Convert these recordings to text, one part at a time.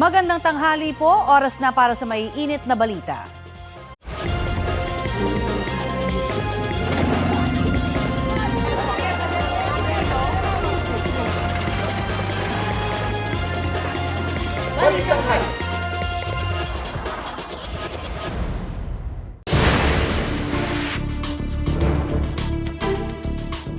Magandang tanghali po, oras na para sa maiinit na balita.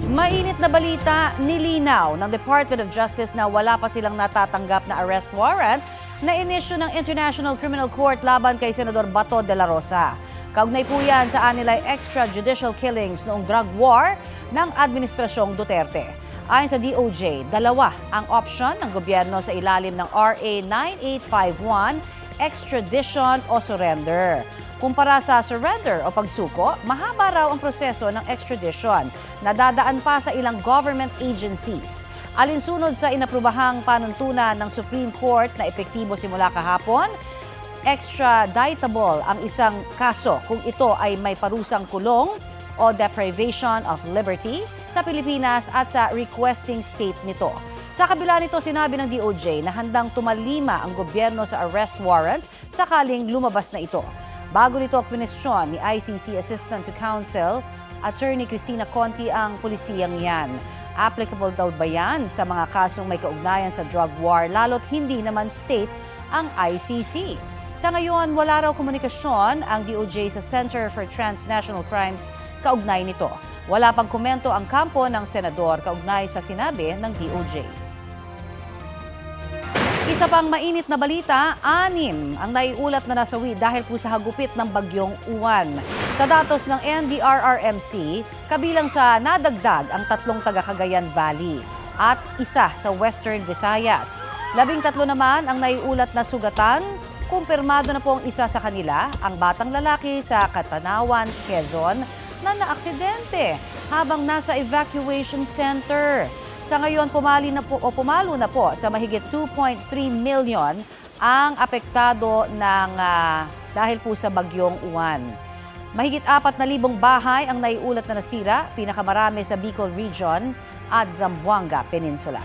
Mainit na balita, nilinaw ng Department of Justice na wala pa silang natatanggap na arrest warrant na inisyu ng International Criminal Court laban kay Senador Bato de la Rosa. Kaugnay po yan sa anilay extrajudicial killings noong drug war ng Administrasyong Duterte. Ayon sa DOJ, dalawa ang option ng gobyerno sa ilalim ng RA 9851, extradition o surrender. Kumpara sa surrender o pagsuko, mahaba raw ang proseso ng extradition na dadaan pa sa ilang government agencies. Alinsunod sa inaprubahang panuntunan ng Supreme Court na epektibo simula kahapon, extraditable ang isang kaso kung ito ay may parusang kulong o deprivation of liberty sa Pilipinas at sa requesting state nito. Sa kabila nito, sinabi ng DOJ na handang tumalima ang gobyerno sa arrest warrant sakaling lumabas na ito. Bago nito kwinestyon ni ICC Assistant to Counsel, Attorney Cristina Conti ang pulisiyang yan. Applicable daw ba yan sa mga kasong may kaugnayan sa drug war lalo't hindi naman state ang ICC? Sa ngayon, wala raw komunikasyon ang DOJ sa Center for Transnational Crimes kaugnay nito. Wala pang komento ang kampo ng senador kaugnay sa sinabi ng DOJ. Isa pang mainit na balita, 6 ang naiulat na nasawi dahil po sa hagupit ng bagyong Uwan. Sa datos ng NDRRMC, kabilang sa nadagdag ang 3 taga Cagayan Valley at isa sa Western Visayas. 13 naman ang naiulat na sugatan. Kumpirmado na po ang isa sa kanila, ang batang lalaki sa Catanawan, Quezon, na naaksidente habang nasa evacuation center. Sa ngayon, pumalo na po sa mahigit 2.3 million ang apektado ng dahil po sa bagyong Uwan. Mahigit 4,000 bahay ang naiulat na nasira, pinakamarami sa Bicol Region at Zamboanga Peninsula.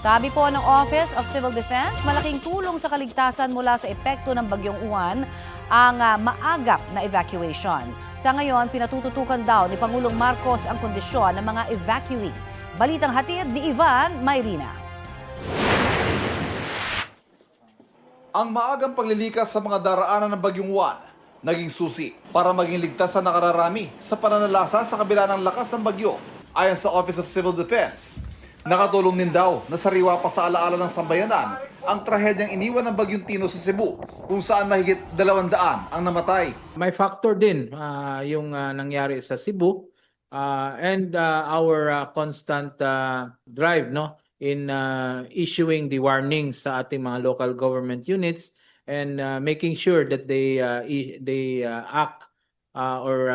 Sabi po ng Office of Civil Defense, malaking tulong sa kaligtasan mula sa epekto ng bagyong Uwan ang maagap na evacuation. Sa ngayon, pinatututukan daw ni Pangulong Marcos ang kondisyon ng mga evacuee. Balitang hatid ni Ivan Mayrina. Ang maagang paglilikas sa mga daraanan ng bagyong Uwan naging susi para maging ligtas sa nakararami sa pananalasa sa kabila ng lakas ng bagyo. Ayon sa Office of Civil Defense, nakatulong din daw na sariwa pa sa alaala ng sambayanan ang trahedyang iniwan ng bagyong Tino sa Cebu kung saan mahigit 200 ang namatay. May factor din yung nangyari sa Cebu and our constant drive in issuing the warnings sa ating mga local government units and making sure that they act or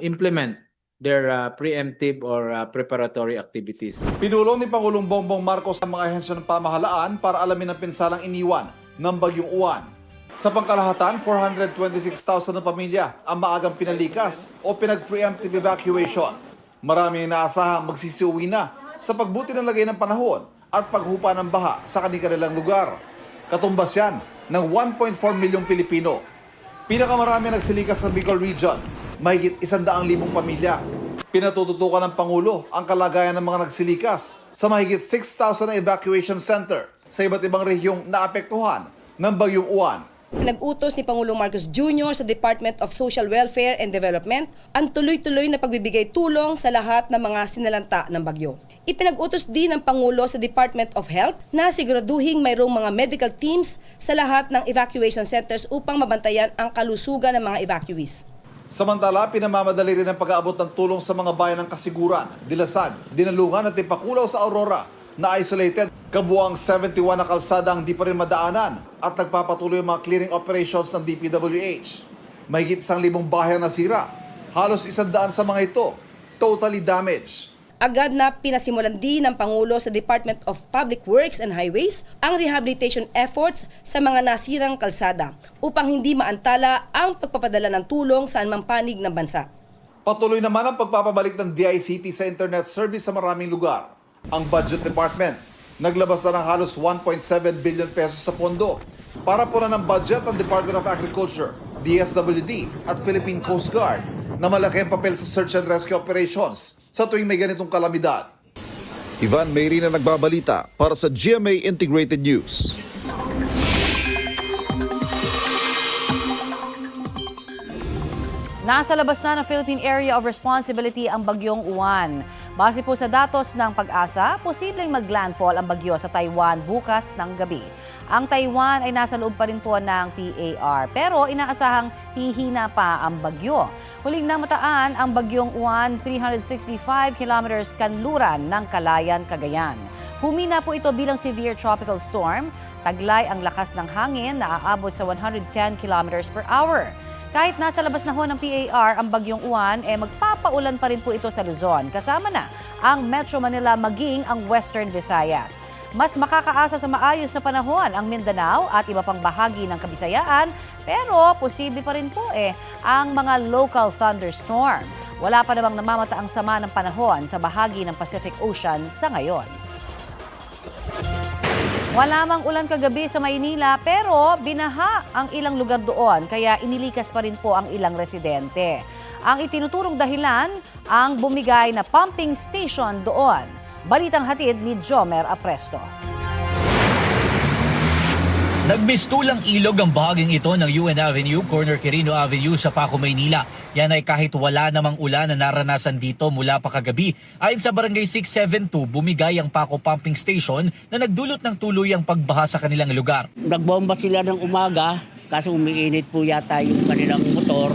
implement their preemptive or preparatory activities. Pinulong ni Pangulong Bongbong Marcos ang mga ahensya ng pamahalaan para alamin ang pinsalang iniwan ng bagyong Uwan. Sa pangkalahatan, 426,000 na pamilya ang maagang pinalikas o pinag-preemptive evacuation. Marami ang inaasahang magsisiuwi na sa pagbuti ng lagay ng panahon at paghupa ng baha sa kanilang lugar. Katumbas yan ng 1.4 milyong Pilipino. Pinakamarami nagsilikas sa Bicol Region, mahigit 100,000 pamilya. Pinatututukan ng Pangulo ang kalagayan ng mga nagsilikas sa mahigit 6,000 na evacuation center sa iba't ibang rehiyong naapektuhan ng bagyong Uwan. Pinag-utos ni Pangulong Marcos Jr. sa Department of Social Welfare and Development ang tuloy-tuloy na pagbibigay tulong sa lahat ng mga sinalanta ng bagyo. Ipinag-utos din ng Pangulo sa Department of Health na siguraduhing mayroong mga medical teams sa lahat ng evacuation centers upang mabantayan ang kalusugan ng mga evacuees. Samantala, pinamamadali rin ang pag-aabot ng tulong sa mga bayan ng Kasiguran, Dilasag, Dinalungan at Tipakulaw sa Aurora na isolated. Kabuang 71 na kalsada ang di pa rin madaanan at nagpapatuloy ang mga clearing operations ng DPWH. Mahigit 1,000 bahay ang nasira. Halos 100 sa mga ito totally damaged. Agad na pinasimulan din ng Pangulo sa Department of Public Works and Highways ang rehabilitation efforts sa mga nasirang kalsada upang hindi maantala ang pagpapadala ng tulong sa anumang panig ng bansa. Patuloy naman ang pagpapabalik ng DICT sa internet service sa maraming lugar. Ang Budget Department naglabas na ng halos 1.7 billion pesos sa pondo para punan ng budget ang Department of Agriculture, DSWD at Philippine Coast Guard na malaki ang papel sa search and rescue operations sa tuwing may ganitong kalamidad. Ivan Mayri na nagbabalita para sa GMA Integrated News. Nasa labas na ng Philippine Area of Responsibility ang bagyong Uwan. Base po sa datos ng Pag-asa, posibleng maglandfall ang bagyo sa Taiwan bukas ng gabi. Ang Taiwan ay nasa loob pa rin po ng PAR, pero inaasahang hihina pa ang bagyo. Huling namataan ang bagyong Uwan 365 kilometers kanluran ng Calayan, Cagayan. Humina po ito bilang severe tropical storm. Taglay ang lakas ng hangin na aabot sa 110 kilometers per hour. Kahit nasa labas na ho ng PAR ang bagyong Uwan, magpapaulan pa rin po ito sa Luzon. Kasama na ang Metro Manila maging ang Western Visayas. Mas makakaasa sa maayos na panahon ang Mindanao at iba pang bahagi ng Kabisayaan, pero posible pa rin po ang mga local thunderstorm. Wala pa namang namamataang sama ng panahon sa bahagi ng Pacific Ocean sa ngayon. Wala mang ulan kagabi sa Maynila pero binaha ang ilang lugar doon kaya inilikas pa rin po ang ilang residente. Ang itinuturong dahilan ang bumigay na pumping station doon. Balitang hatid ni Jomer Apresto. Nagmistulang ilog ang bahaging ito ng UN Avenue, corner Quirino Avenue sa Paco, Maynila. Yan ay kahit wala namang ulan na naranasan dito mula pa kagabi. Ayon sa Barangay 672, bumigay ang Paco Pumping Station na nagdulot ng tuluyang pagbaha sa kanilang lugar. Nagbomba sila ng umaga, kaso umiinit po yata yung kanilang motor.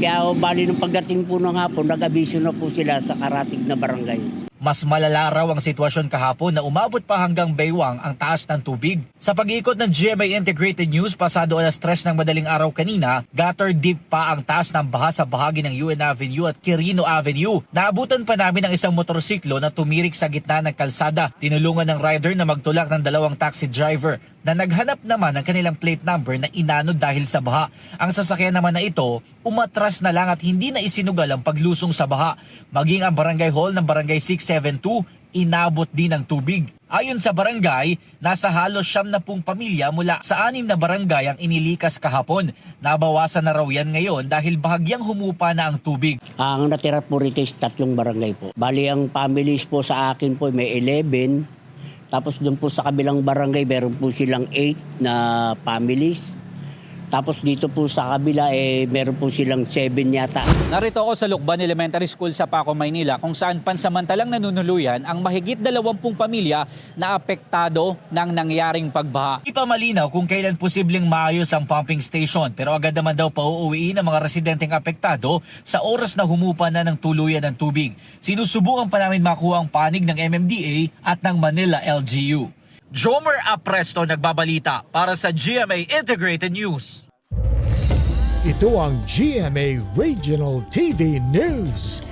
Kaya bali nung pagdating po ng hapon, nag-abiso na po sila sa karatig na barangay. Mas malala raw ang sitwasyon kahapon na umabot pa hanggang baywang ang taas ng tubig. Sa pag-iikot ng GMA Integrated News pasado alas 3 ng madaling araw kanina, gutter deep pa ang taas ng baha sa bahagi ng UN Avenue at Quirino Avenue. Naabutan pa namin ang isang motorsiklo na tumirik sa gitna ng kalsada. Tinulungan ng rider na magtulak ng dalawang taxi driver na naghanap naman ng kanilang plate number na inanod dahil sa baha. Ang sasakyan naman na ito, umatras na lang at hindi na isinugal ang paglusong sa baha. Maging ang barangay hall ng barangay 672, inabot din ng tubig. Ayon sa barangay, nasa halos 70 pamilya mula sa 6 na barangay ang inilikas kahapon. Nabawasan na raw yan ngayon dahil bahagyang humupa na ang tubig. Ang natira po rito is 3 barangay po. Bali ang families po sa akin po may 11. Tapos doon po sa kabilang barangay, meron po silang 8 na families. Tapos dito po sa kabila, meron po silang 7 yata. Narito ako sa Lukban Elementary School sa Paco, Maynila, kung saan pansamantalang nanunuluyan ang mahigit 20 pamilya na apektado ng nangyaring pagbaha. Di pa malinaw kung kailan posibleng maayos ang pumping station, pero agad naman daw pauuwiin ang mga residenteng apektado sa oras na humupa na ng tuluyan ng tubig. Sinusubukan pa namin makuha ang panig ng MMDA at ng Manila LGU. Jomer Apresto nagbabalita para sa GMA Integrated News. Ito ang GMA Regional TV News.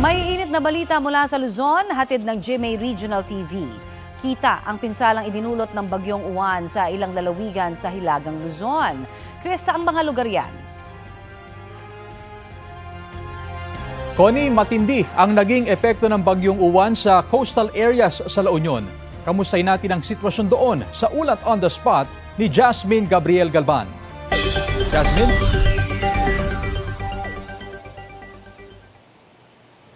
May init na balita mula sa Luzon, hatid ng GMA Regional TV. Kita ang pinsalang idinulot ng bagyong Uwan sa ilang lalawigan sa Hilagang Luzon. Chris, saang mga lugar yan? Connie, matindi ang naging epekto ng bagyong Uwan sa coastal areas sa La Union. Kamustahin natin ang sitwasyon doon sa ulat on the spot ni Jasmine Gabriel Galban. Jasmine?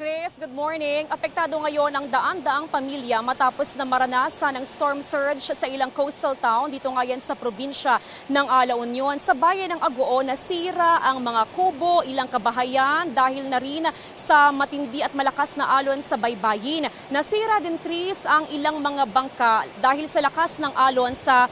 Chris, good morning. Apektado ngayon ang daan-daang pamilya matapos na maranasan ng storm surge sa ilang coastal town dito ngayon sa probinsya ng La Union. Sa bayan ng Agoo, nasira ang mga kubo, ilang kabahayan dahil na rin sa matindi at malakas na alon sa baybayin. Nasira din, Chris, ang ilang mga bangka dahil sa lakas ng alon sa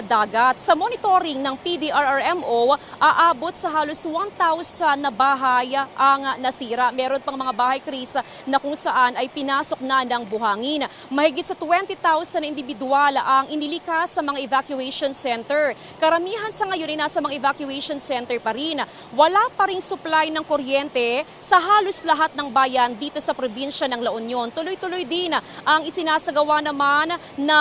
dagat. Sa monitoring ng PDRRMO, aabot sa halos 1,000 na bahay ang nasira. Meron pang mga bahay, Chris, na na kung saan ay pinasok na ng buhangin. Mahigit sa 20,000 na individual ang inilikas sa mga evacuation center. Karamihan sa ngayon ay nasa mga evacuation center pa rin. Wala pa ring supply ng kuryente sa halos lahat ng bayan dito sa probinsya ng La Union. Tuloy-tuloy din ang isinasagawa naman na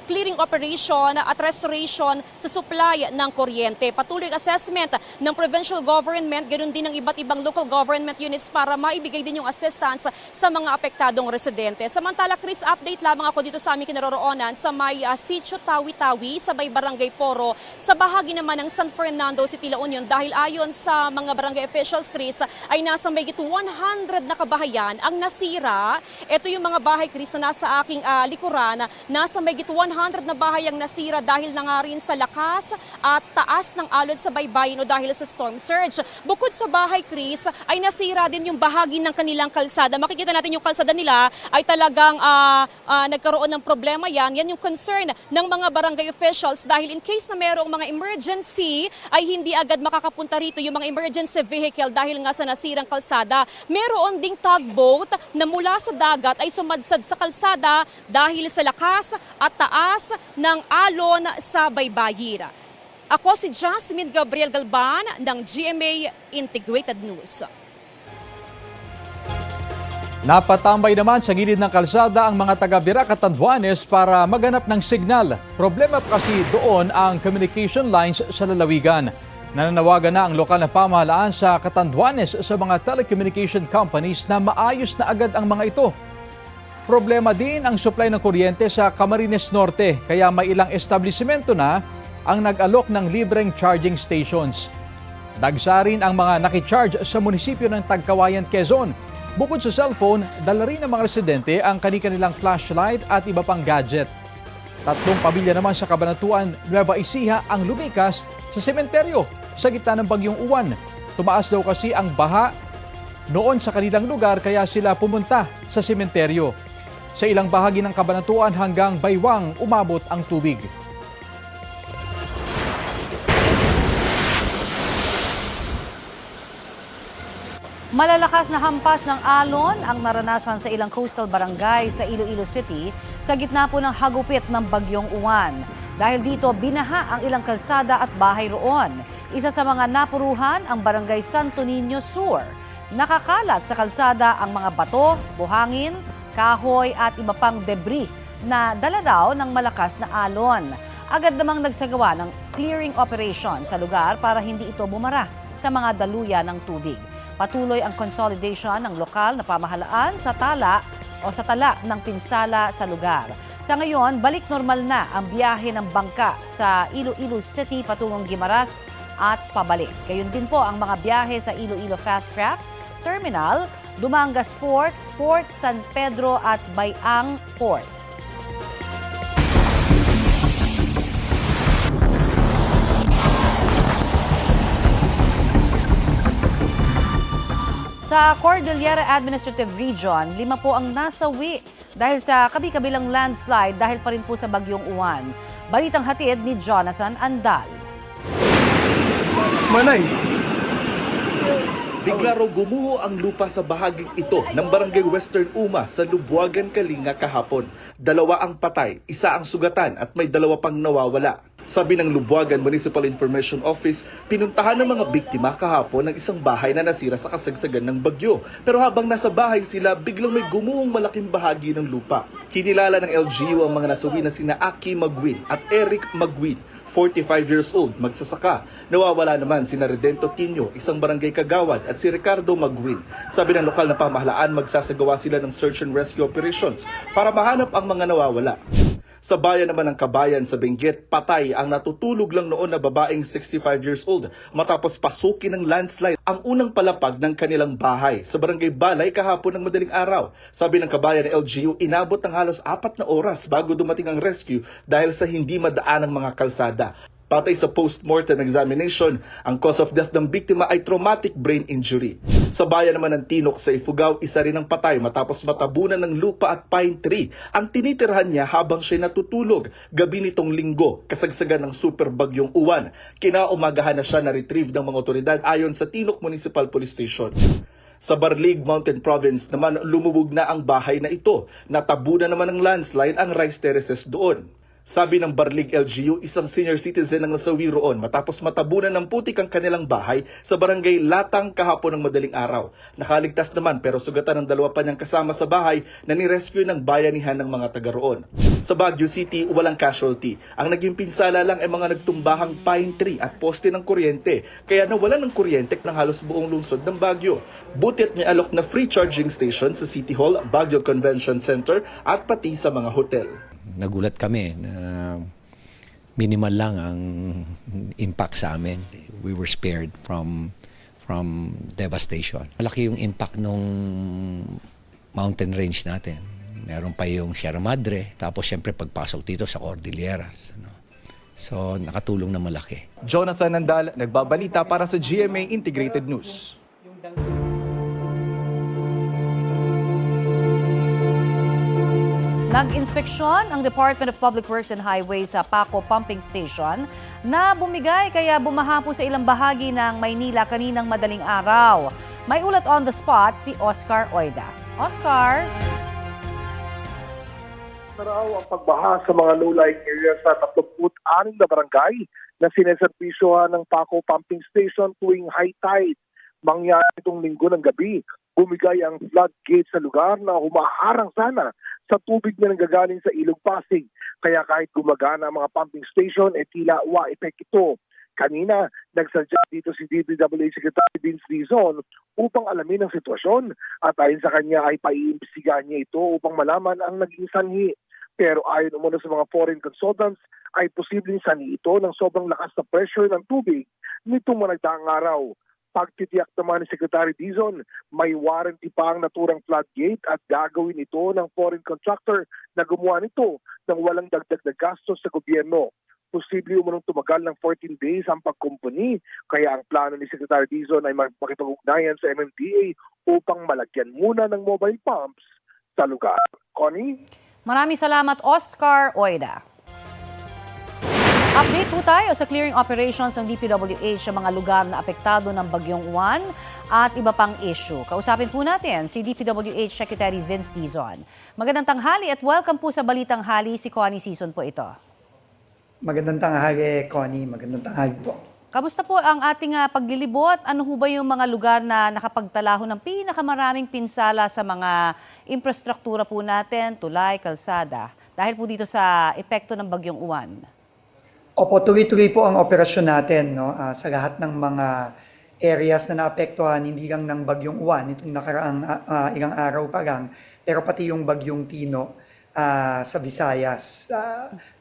clearing operation at restoration sa supply ng kuryente. Patuloy ang assessment ng provincial government, ganoon din ng iba't ibang local government units para maibigay din yung assistance sa mga apektadong residente. Samantala, Chris, update lamang ako dito sa aming kinaroroonan sa may Sitio Tawi-Tawi sa may Barangay Poro sa bahagi naman ng San Fernando City, La Union dahil ayon sa mga barangay officials, Chris, ay nasa mahigit 100 na kabahayan ang nasira. Ito yung mga bahay, Chris, na nasa aking likuran. Nasa mahigit 100 na bahay ang nasira dahil na nga rin sa lakas at taas ng alon sa baybayin o dahil sa storm surge. Bukod sa bahay, Chris, ay nasira din yung bahagi ng kanilang kalsada. Makikita natin yung kalsada nila ay talagang nagkaroon ng problema yan. Yan yung concern ng mga barangay officials dahil in case na merong mga emergency ay hindi agad makakapunta rito yung mga emergency vehicle dahil nga sa nasirang kalsada. Meron ding tugboat na mula sa dagat ay sumadsad sa kalsada dahil sa lakas at taas ng alon sa baybayin. Ako si Jasmine Gabriel Galban ng GMA Integrated News. Napatambay naman sa gilid ng kalsada ang mga taga-Birac at Tanduanes para maganap ng signal. Problema kasi doon ang communication lines sa lalawigan. Nananawagan na ang lokal na pamahalaan sa Catanduanes sa mga telecommunication companies na maayos na agad ang mga ito. Problema din ang supply ng kuryente sa Camarines Norte kaya may ilang establishmento na ang nag-alok ng libreng charging stations. Dagsa rin ang mga nakicharge sa munisipyo ng Tagkawayan, Quezon. Bukod sa cellphone, dala rin ng mga residente ang kanilang flashlight at iba pang gadget. 3 pamilya naman sa Cabanatuan, Nueva Ecija ang lumikas sa sementeryo sa gitna ng bagyong Uwan. Tumaas daw kasi ang baha noon sa kanilang lugar kaya sila pumunta sa sementeryo. Sa ilang bahagi ng Cabanatuan hanggang Baywang umabot ang tubig. Malalakas na hampas ng alon ang naranasan sa ilang coastal barangay sa Iloilo City sa gitna po ng hagupit ng bagyong Uwan. Dahil dito, binaha ang ilang kalsada at bahay roon. Isa sa mga napuruhan ang barangay Santo Niño Sur. Nakakalat sa kalsada ang mga bato, buhangin, kahoy at iba pang debris na dala raw ng malakas na alon. Agad namang nagsagawa ng clearing operation sa lugar para hindi ito bumara sa mga daluyan ng tubig. Patuloy ang consolidation ng lokal na pamahalaan sa tala ng pinsala sa lugar. Sa ngayon, balik normal na ang biyahe ng bangka sa Iloilo City patungong Guimaras at pabalik. Gayun din po ang mga biyahe sa Iloilo Fastcraft Terminal, Dumangas Port, Fort San Pedro at Bayang Port. Sa Cordillera Administrative Region, 5 po ang nasawi dahil sa kabi-kabilang landslide dahil pa rin po sa bagyong Uwan. Balitang hatid ni Jonathan Andal. Bigla raw gumuho ang lupa sa bahaging ito ng Barangay Western Uma sa Lubuagan, Kalinga kahapon. 2 ang patay, 1 ang sugatan at may 2 pang nawawala. Sabi ng Lubuagan Municipal Information Office, pinuntahan ng mga biktima kahapon ng isang bahay na nasira sa kasagsagan ng bagyo. Pero habang nasa bahay sila, biglang may gumuhong malaking bahagi ng lupa. Kinilala ng LGU ang mga nasawi na sina Aki Magwin at Eric Magwin, 45 years old, magsasaka. Nawawala naman sina Redento Tinio, isang barangay kagawad, at si Ricardo Magwin. Sabi ng lokal na pamahalaan, magsasagawa sila ng search and rescue operations para mahanap ang mga nawawala. Sa bayan naman ng Kabayan sa Benguet, patay ang natutulog lang noon na babaeng 65 years old matapos pasukin ng landslide ang unang palapag ng kanilang bahay sa Barangay Balay kahapon ng madaling araw. Sabi ng Kabayan ng LGU, inabot ng halos 4 na oras bago dumating ang rescue dahil sa hindi madaan ng mga kalsada. Patay sa post-mortem examination, ang cause of death ng biktima ay traumatic brain injury. Sa bayan naman ng Tinok sa Ifugao, isa rin ang patay matapos matabunan ng lupa at pine tree ang tinitirhan niya habang siya natutulog gabi nitong linggo, kasagsagan ng super bagyong Uwan. Kinaumagahan na siya na-retrieve ng mga otoridad ayon sa Tinok Municipal Police Station. Sa Barlig Mountain Province naman, lumubog na ang bahay na ito. Natabunan naman ng landslide ang rice terraces doon. Sabi ng Barlig LGU, isang senior citizen ang nasawi roon matapos matabunan ng putik ang kanilang bahay sa barangay Latang kahapon ng madaling araw. Nakaligtas naman pero sugatan ng dalawa pa niyang kasama sa bahay na nirescue ng bayanihan ng mga taga roon. Sa Baguio City, walang casualty. Ang naging pinsala lang ay mga nagtumbahang pine tree at poste ng kuryente, kaya nawalan ng kuryente ng halos buong lungsod ng Baguio. Buti at may alok na free charging station sa City Hall, Baguio Convention Center at pati sa mga hotel. Nagulat kami na minimal lang ang impact sa amin. We were spared from devastation. Malaki yung impact nung mountain range natin. Meron pa yung Sierra Madre, tapos siyempre pagpasok dito sa Cordilleras. So nakatulong na malaki. Jonathan Nandal, nagbabalita para sa GMA Integrated News. Nag-inspeksyon ang Department of Public Works and Highways sa Paco Pumping Station na bumigay kaya bumaha po sa ilang bahagi ng Maynila kaninang madaling araw. May ulat on the spot si Oscar Oida. Oscar? Raw ang pagbaha sa mga low-lying areas sa 36 na barangay na sineserbisyohan ng Paco Pumping Station tuwing high tide. Mangyari itong linggo ng gabi. Bumigay ang floodgate sa lugar na humaharang sana sa tubig na nanggagaling sa Ilog Pasig. Kaya kahit gumagana ang mga pumping station, tila wa-effect ito. Kanina, nagsadya dito si DPWH Secretary Vince Dizon upang alamin ang sitwasyon at ayon sa kanya ay paiimbestigahan niya ito upang malaman ang naging sanhi. Pero ayon umano sa mga foreign consultants, ay posibleng sanhi ito ng sobrang lakas na pressure ng tubig nitong mga nagdaang araw. Pagtitiyak naman ni Secretary Dizon, may warranty pa ang naturang floodgate at gagawin ito ng foreign contractor na gumawa nito nang walang dagdag na gastos sa gobyerno. Posible umunong tumagal ng 14 days ang pagkumpuni, kaya ang plano ni Secretary Dizon ay makipag-ugnayan sa MMDA upang malagyan muna ng mobile pumps sa lugar. Connie? Maraming salamat, Oscar Oida. Update po tayo sa clearing operations ng DPWH sa mga lugar na apektado ng Bagyong Juan at iba pang issue. Kausapin po natin si DPWH Secretary Vince Dizon. Magandang tanghali at welcome po sa Balitang Hali, si Connie Season po ito. Magandang tanghali, Connie. Magandang tanghali po. Kamusta po ang ating paglilibot? Ano ho ba yung mga lugar na nakapagtala ho ng pinakamaraming pinsala sa mga infrastruktura po natin, tulay, kalsada, dahil po dito sa epekto ng Bagyong Juan? Opo, tuloy-tuloy po ang operasyon natin, no? Sa lahat ng mga areas na naapektuhan, hindi lang ng Bagyong Juan, itong nakaraang ilang araw pa lang, pero pati yung Bagyong Tino sa Visayas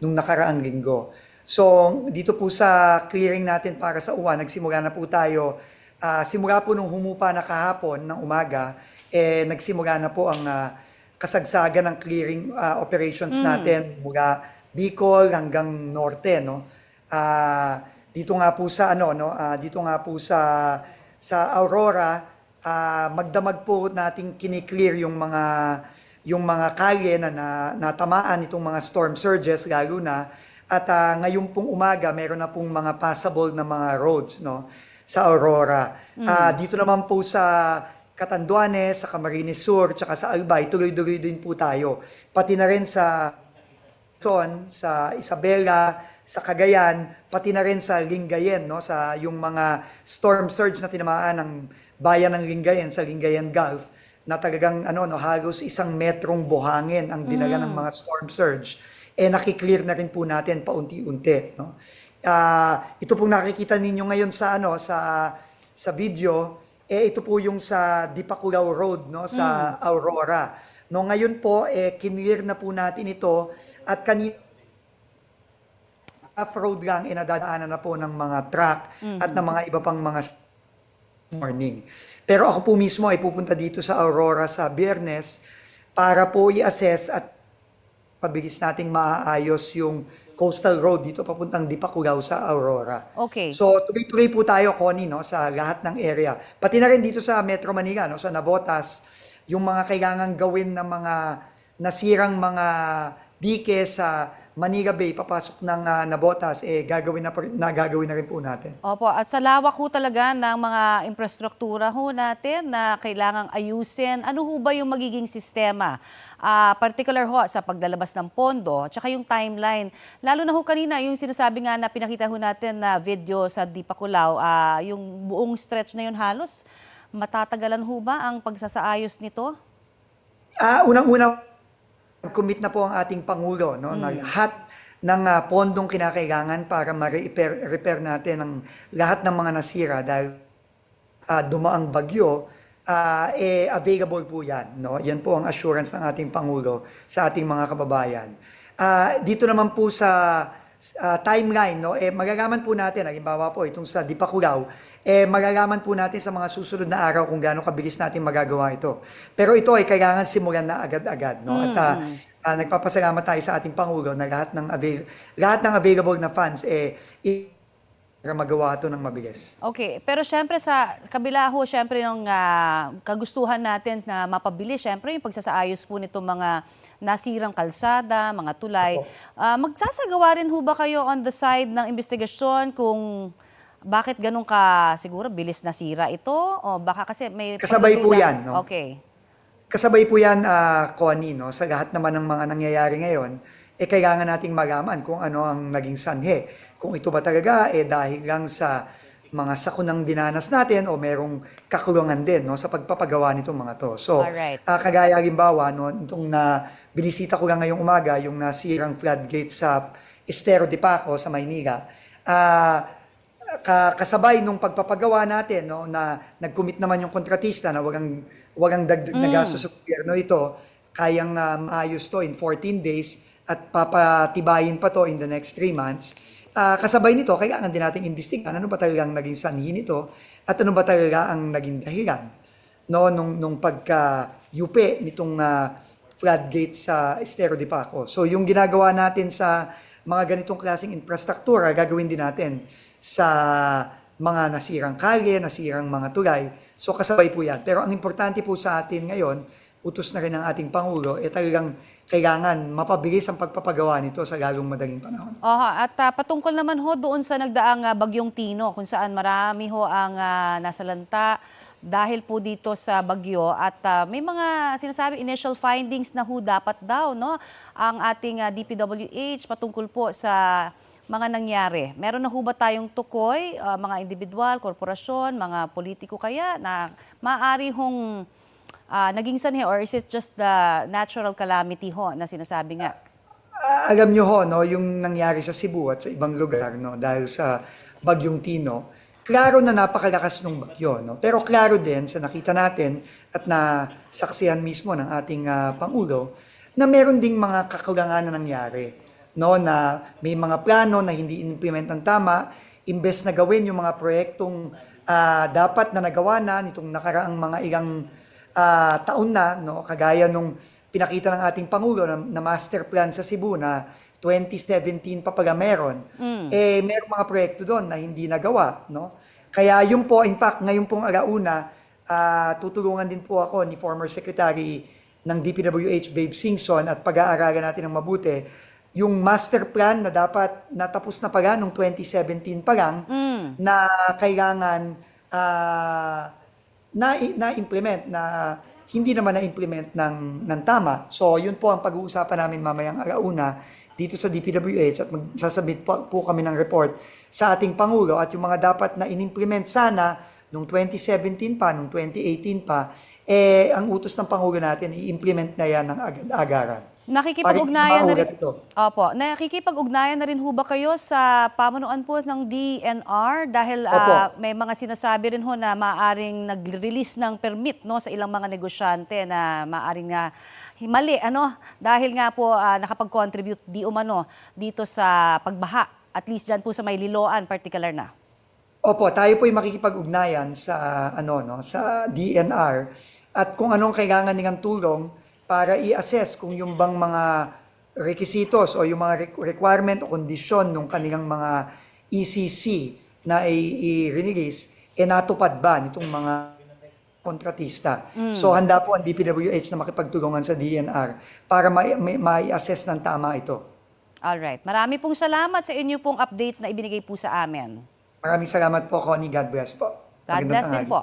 nung nakaraang linggo. So, dito po sa clearing natin para sa Juan, nagsimula na po tayo. Simula po nung humupa na kahapon ng umaga, nagsimula na po ang kasagsagan ng clearing operations natin mula Bicol hanggang norte, no. Dito nga po sa dito nga po sa Aurora, magdamag po nating kini-clear yung mga kalye na natamaan itong mga storm surges lalo na at ngayon pong umaga meron na pong mga passable na mga roads, no, sa Aurora. Dito naman po sa Catanduanes, sa Camarines Sur, tsaka sa Albay, tuloy-tuloy din po tayo. Pati na rin sa Isabela, sa Cagayan, pati na rin sa Lingayen, no, sa yung mga storm surge na tinamaan ng bayan ng Lingayen sa Lingayen Gulf na talagang halos 1 metrong buhangin ang dinala ng mga storm surge. Nakiklear na rin po natin paunti-unti, no. Ito pong nakikita ninyo ngayon sa video, ito po yung sa Dipaculaw Road, no, sa Aurora. No, ngayon po, kinlear na po natin ito at kanina off-road lang, nadadaanan na po ng mga truck at ng mga iba pang mga morning. Pero ako po mismo ay pupunta dito sa Aurora sa Biyernes para po i-assess at pabilis nating maaayos yung coastal road dito papuntang Dipaculaw sa Aurora. Okay. So tuloy-tuloy po tayo, Connie, no, sa lahat ng area. Pati na rin dito sa Metro Manila, no, sa Navotas, yung mga kailangang gawin ng mga nasirang mga dike sa Manila Bay, papasok ng Navotas, gagawin na rin po natin. Opo, at sa lawak ho talaga ng mga infrastruktura ho natin na kailangang ayusin, ano ho ba yung magiging sistema? Particular ho sa paglalabas ng pondo, tsaka yung timeline. Lalo na ho kanina, yung sinasabi nga na pinakita ho natin na video sa Dipakulaw, yung buong stretch na yun halos, matatagalan ho ba ang pagsasaayos nito? Unang-una, commit na po ang ating Pangulo, no, na lahat ng pondong kinakailangan para ma-repair natin ang lahat ng mga nasira dahil dumaang bagyo, available po yan. No? Yan po ang assurance ng ating Pangulo sa ating mga kababayan. Dito naman po sa timeline, no, magagaman po natin, halimbawa po itong sa Dipakulaw, magagaman po natin sa mga susunod na araw kung gaano kabilis natin magagawa ito. Pero ito ay kailangan simulan na agad-agad. No? At nagpapasalamat tayo sa ating Pangulo na lahat ng available na funds para magawa ito ng mabilis. Okay, pero syempre sa kabila ho, syempre ng kagustuhan natin na mapabilis, syempre yung pagsasaayos po nitong mga nasirang kalsada, mga tulay. Magsasagawa rin ho ba kayo on the side ng investigasyon kung bakit ganun ka siguro bilis nasira ito? O baka kasi may... Kasabay po yan. No? Okay. Kasabay po yan, Connie, no? Sa lahat naman ng mga nangyayari ngayon, kailangan nating malaman kung ano ang naging sanhe. Kung ito ba talaga dahil lang sa mga sakunang dinanas natin o merong kakulungan din, no, sa pagpapagawa nitong mga to. So, kagaya halimbawa, no, itong binisita ko lang ngayong umaga, yung nasirang floodgate sa Estero de Paco sa Maynila, kasabay nung pagpapagawa natin, no, na nag-commit naman yung kontratista na walang dagdag na gasto sa gobyerno ito, kayang maayos to in 14 days at papatibayin pa to in the next 3 months. Kasabay nito, kailangan din natin imbestigahan ano ba talagang naging sanhi nito at ano ba talaga ang naging dahilan, no, nung pagka-yupe nitong floodgate sa Estero de Paco. So yung ginagawa natin sa mga ganitong klaseng infrastruktura, gagawin din natin sa mga nasirang kalye, nasirang mga tulay. So kasabay po yan. Pero ang importante po sa atin ngayon, utos na rin ng ating Pangulo, talagang kailangan mapabilis ang pagpapagawa nito sa lalong madaling panahon. At patungkol naman ho doon sa nagdaang Bagyong Tino, kung saan marami ho ang nasalanta dahil po dito sa bagyo at may mga sinasabi initial findings na ho dapat daw, no, ang ating DPWH patungkol po sa mga nangyari. Meron na ho ba tayong tukoy, mga individual, korporasyon, mga politiko kaya na maaari hong naging sanhi or is it just the natural calamity ho na sinasabi nga? Alam nyo ho, no, yung nangyari sa Cebu at sa ibang lugar, no, dahil sa Bagyong Tino, klaro na napakalakas ng bagyo. No? Pero klaro din sa nakita natin at nasaksihan mismo ng ating Pangulo na meron ding mga kakulangan na nangyari. No, na may mga plano na hindi in-implement ng tama, imbes na gawin yung mga proyektong dapat na nagawa na nitong nakaraang mga ilang taon na, no, kagaya nung pinakita ng ating Pangulo na master plan sa Cebu na 2017 pa pala meron, merong mga proyekto doon na hindi nagawa. No? Kaya yun po, in fact, ngayon pong alauna, tutulungan din po ako ni former Secretary ng DPWH, Babe Singson, at pag-aaralan natin ng mabuti, yung master plan na dapat natapos na pala noong 2017 pa lang, na kailangan na-implement, na hindi naman na-implement ng tama. So, yun po ang pag-uusapan namin mamayang alauna dito sa DPWH at magsasubmit po kami ng report sa ating Pangulo at yung mga dapat na in-implement sana noong 2017 pa, noong 2018 pa, ang utos ng Pangulo natin, i-implement na yan ng agad-agaran. Nakikipag-ugnayan na rin. Opo, nakikipag-ugnayan na rin ho ba kayo sa pamunuan po ng DNR dahil may mga sinasabi rin ho na maaring nag-release ng permit, no, sa ilang mga negosyante na maaring mali, dahil nga po nakapag-contribute di umano dito sa pagbaha, at least dyan po sa Mayliloan particular na. Opo, tayo po ay makikipag-ugnayan sa sa DNR at kung anong kailangan nilang tulong para i-assess kung yung bang mga requisitos o yung mga requirement o kondisyon ng kanilang mga ECC na i-release, natupad ba nitong mga kontratista. So handa po ang DPWH na makipagtulungan sa DNR para ma-assess ng tama ito. Alright, marami pong salamat sa inyo pong update na ibinigay po sa amin. Maraming salamat po, Connie. God bless po. God Magandang bless din tanghali. po.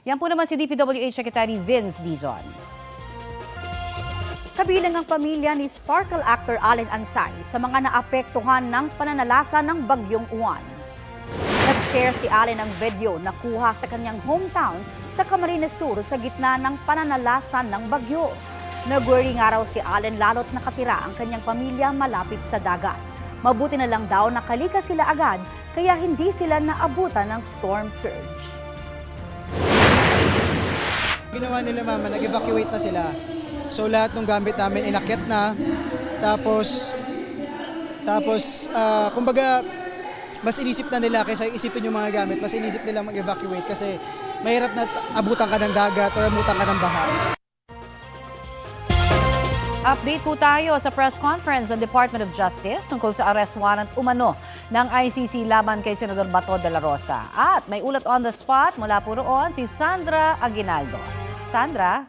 Yan po naman si DPWH Secretary Vince Dizon. Kabilang ang pamilya ni Sparkle actor Allen Ansay sa mga naapektuhan ng pananalasa ng Bagyong Uwan. Nag-share si Allen ng video na kuha sa kanyang hometown sa Camarines Sur sa gitna ng pananalasa ng bagyo. Nag-worry nga raw si Allen lalo't nakatira ang kanyang pamilya malapit sa dagat. Mabuti na lang daw nakalikas sila agad kaya hindi sila naabutan ng storm surge. Ginawa nila mama, nag-evacuate na sila. So lahat ng gamit namin inakyat na. Tapos kumbaga mas inisip na nila kaysa isipin yung mga gamit, mas inisip nila mag-evacuate kasi mahirap na abutan ka ng dagat o abutan ka ng baha. Update po tayo sa press conference ng Department of Justice tungkol sa arrest warrant umano ng ICC laban kay Senador Bato de la Rosa. At may ulat on the spot mula po roon si Sandra Aguinaldo. Sandra?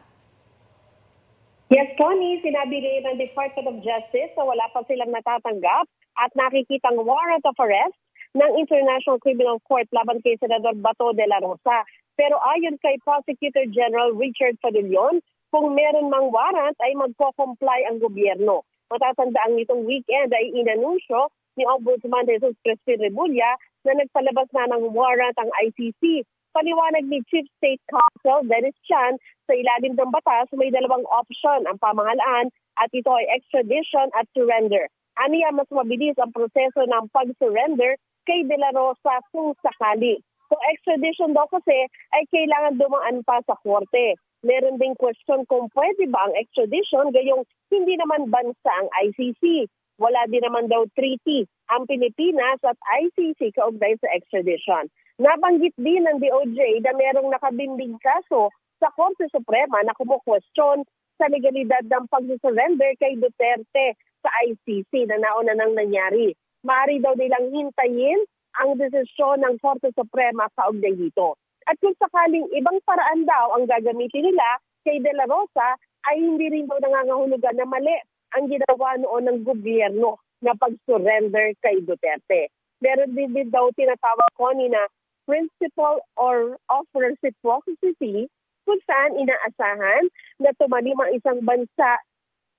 Yes, Connie, sinabi rin ng Department of Justice na wala pa silang natatanggap at nakikitang warrant of arrest ng International Criminal Court laban kay Senador Bato de la Rosa. Pero ayon kay Prosecutor General Richard Fadillon, kung meron mang warrant ay magko-comply ang gobyerno. Matatandaan nitong weekend ay inanunsyo ni Ombudsman Jesus Crispin Rebulla na nagpalabas na ng warrant ang ICC. Paliwanag ni Chief State Counsel Dennis Chan, sa ilalim ng batas may dalawang option ang pamahalaan at ito ay extradition at surrender. Aniya mas mabilis ang proseso ng pag-surrender kay De La Rosa kung sakali. So extradition daw kasi ay kailangan dumaan pa sa korte. Meron ding question kung pwede ba ang extradition gayong hindi naman bansa ang ICC. Wala din naman daw treaty ang Pilipinas at ICC kaugnay sa extradition. Nabanggit din ng DOJ na merong nakabimbing kaso sa Korte Suprema na kumu-question sa legalidad ng pag-surrender kay Duterte sa ICC na nauna nang nangyari. Maaari daw nilang hintayin ang desisyon ng Korte Suprema kaugnay dito. At kung sakaling ibang paraan daw ang gagamitin nila kay De La Rosa, ay hindi rin daw nangangahulugan na mali ang ginawa noon ng gobyerno na pag-surrender kay Duterte. Meron din daw tinatawag ko ni na principle or of reciprocity kung saan inaasahan na tumanim ang isang bansa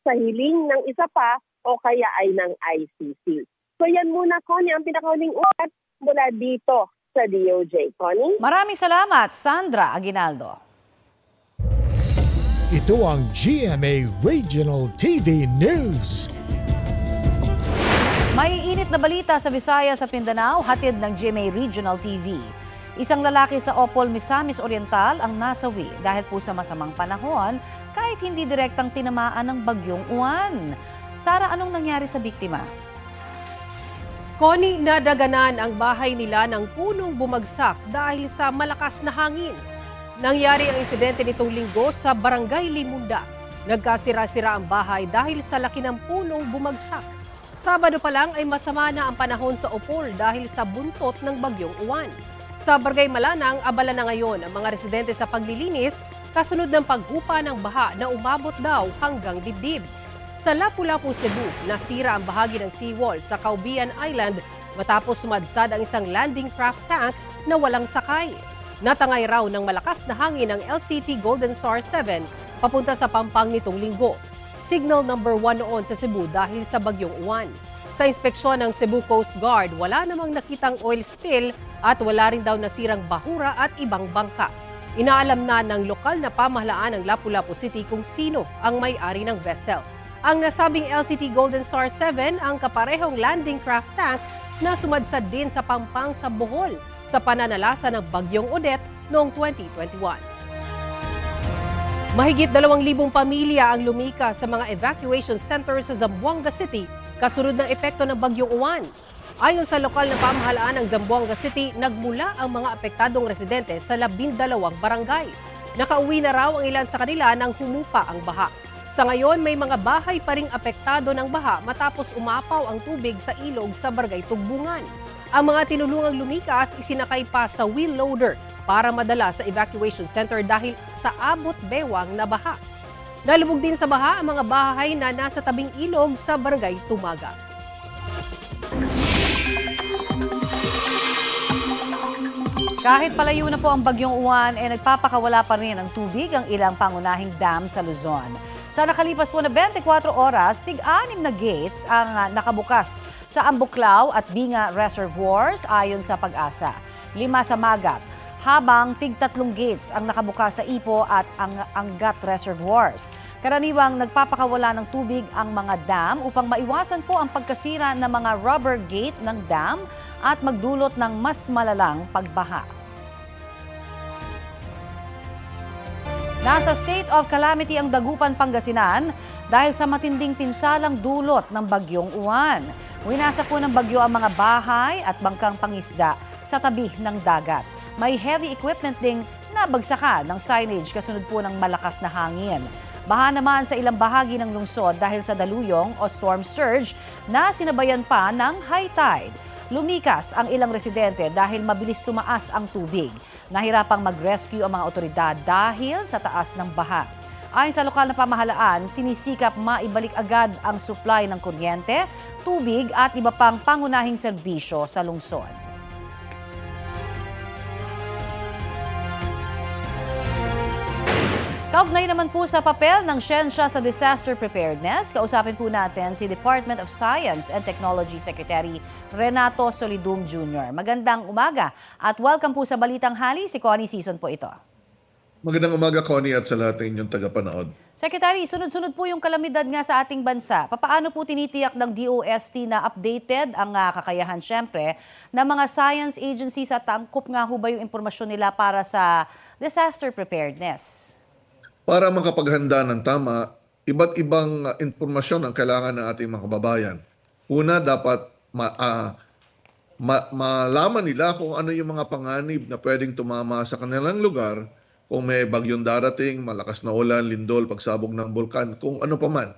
sa hiling ng isa pa o kaya ay ng ICC. So yan muna, Connie, ang pinakauling ulat mula dito sa DOJ. Connie? Maraming salamat, Sandra Aguinaldo. Ito ang GMA Regional TV News. May init na balita sa Visayas at Mindanao, hatid ng GMA Regional TV. Isang lalaki sa Opol, Misamis Oriental ang nasawi dahil po sa masamang panahon kahit hindi direktang tinamaan ng Bagyong Uwan. Sara, anong nangyari sa biktima? Connie, nadaganan ang bahay nila ng punong bumagsak dahil sa malakas na hangin. Nangyari ang insidente nitong linggo sa Barangay Limunda. Nagkasira-sira ang bahay dahil sa laki ng punong bumagsak. Sabado pa lang ay masama na ang panahon sa Opol dahil sa buntot ng Bagyong Uwan. Sa Barangay Malanang, abala na ngayon ang mga residente sa paglilinis kasunod ng paghupa ng baha na umabot daw hanggang dibdib. Sa Lapu-Lapu, Cebu, nasira ang bahagi ng seawall sa Caubian Island matapos sumadsad ang isang landing craft tank na walang sakay. Natangay raw ng malakas na hangin ang LCT Golden Star 7 papunta sa Pampang nitong linggo. Signal number 1 noon sa Cebu dahil sa Bagyong Uwan. Sa inspeksyon ng Cebu Coast Guard, wala namang nakitang oil spill at wala rin daw nasirang bahura at ibang bangka. Inaalam na ng lokal na pamahalaan ng Lapu-Lapu City kung sino ang may-ari ng vessel. Ang nasabing LCT Golden Star 7 ang kaparehong landing craft tank na sumadsad din sa Pampang sa Bohol sa pananalasa ng Bagyong Odette noong 2021. Mahigit 2,000 pamilya ang lumika sa mga evacuation centers sa Zamboanga City kasunod ng epekto ng Bagyong Uwan. Ayon sa lokal na pamahalaan ng Zamboanga City, nagmula ang mga apektadong residente sa 12 barangay. Nakauwi na raw ang ilan sa kanila nang humupa ang baha. Sa ngayon, may mga bahay pa ring apektado ng baha matapos umapaw ang tubig sa ilog sa Barangay Tugbungan. Ang mga tinulungang lumikas isinakay pa sa wheel loader para madala sa evacuation center dahil sa abot bewang na baha. Nalubog din sa baha ang mga bahay na nasa tabing ilog sa Barangay Tumaga. Kahit palayo na po ang bagyong Uwan, nagpapakawala pa rin ng tubig ang ilang pangunahing dam sa Luzon. Sa nakalipas po na 24 oras, tig-6 na gates ang nakabukas sa Ambuklao at Binga Reservoirs ayon sa Pag-asa. 5 sa Magat, habang tig-3 gates ang nakabukas sa Ipo at ang Angat Reservoirs. Karaniwang nagpapakawala ng tubig ang mga dam upang maiwasan po ang pagkasira ng mga rubber gate ng dam at magdulot ng mas malalang pagbaha. Nasa state of calamity ang Dagupan, Pangasinan dahil sa matinding pinsalang dulot ng bagyong Uwan. Winasa po ng bagyo ang mga bahay at bangkang pangisda sa tabi ng dagat. May heavy equipment ding nabagsakan ng signage kasunod po ng malakas na hangin. Baha naman sa ilang bahagi ng lungsod dahil sa daluyong o storm surge na sinabayan pa ng high tide. Lumikas ang ilang residente dahil mabilis tumaas ang tubig. Nahirapang mag-rescue ang mga otoridad dahil sa taas ng baha. Ayon sa lokal na pamahalaan, sinisikap maibalik agad ang supply ng kuryente, tubig at iba pang pangunahing serbisyo sa lungsod. Kaugnay naman po sa papel ng siyensya sa disaster preparedness, kausapin po natin si Department of Science and Technology Secretary Renato Solidum Jr. Magandang umaga at welcome po sa Balitang Hali, si Connie Season po ito. Magandang umaga, Connie, at sa lahat ng inyong tagapanood. Secretary, sunod-sunod po yung kalamidad nga sa ating bansa. Paano po tinitiyak ng DOST na updated ang kakayahan syempre ng mga science agencies at tangkop nga ho ba yung impormasyon nila para sa disaster preparedness? Para makapaghanda ng tama, iba't ibang impormasyon ang kailangan ng ating mga kababayan. Una, dapat malaman nila kung ano yung mga panganib na pwedeng tumama sa kanilang lugar, kung may bagyong darating, malakas na ulan, lindol, pagsabog ng bulkan, kung ano pa man.